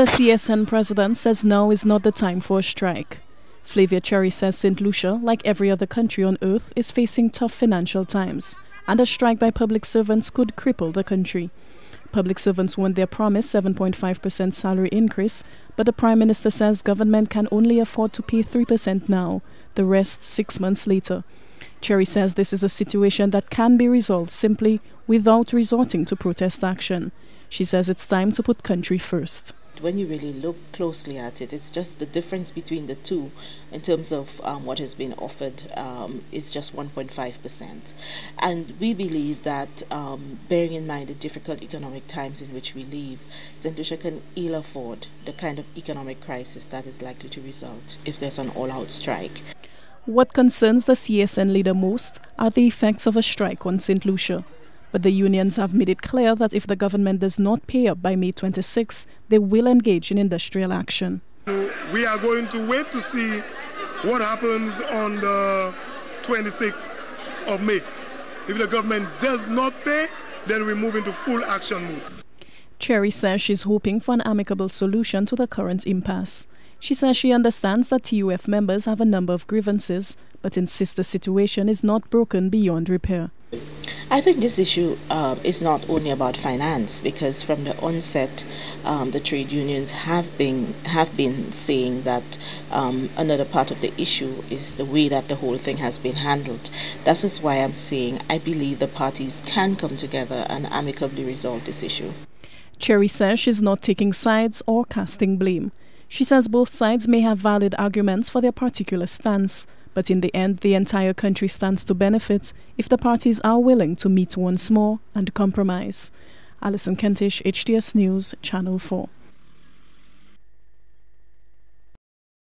The CSN president says now is not the time for a strike. Flavia Cherry says St. Lucia, like every other country on earth, is facing tough financial times, and a strike by public servants could cripple the country. Public servants want their promised 7.5% salary increase, but the Prime Minister says government can only afford to pay 3% now, the rest 6 months later. Cherry says this is a situation that can be resolved simply without resorting to protest action. She says it's time to put country first. When you really look closely at it, it's just the difference between the two in terms of what has been offered is just 1.5%. And we believe that bearing in mind the difficult economic times in which we live, St. Lucia can ill afford the kind of economic crisis that is likely to result if there's an all-out strike. What concerns the CSN leader most are the effects of a strike on St. Lucia. But the unions have made it clear that if the government does not pay up by May 26, they will engage in industrial action. We are going to wait to see what happens on the 26th of May. If the government does not pay, then we move into full action mode. Cherry says she's hoping for an amicable solution to the current impasse. She says she understands that TUF members have a number of grievances, but insists the situation is not broken beyond repair. I think this issue is not only about finance, because from the onset, the trade unions have been saying that another part of the issue is the way that the whole thing has been handled. That is why I'm saying I believe the parties can come together and amicably resolve this issue. Cherry says she's not taking sides or casting blame. She says both sides may have valid arguments for their particular stance, but in the end, the entire country stands to benefit if the parties are willing to meet once more and compromise. Alison Kentish, HTS News, Channel 4.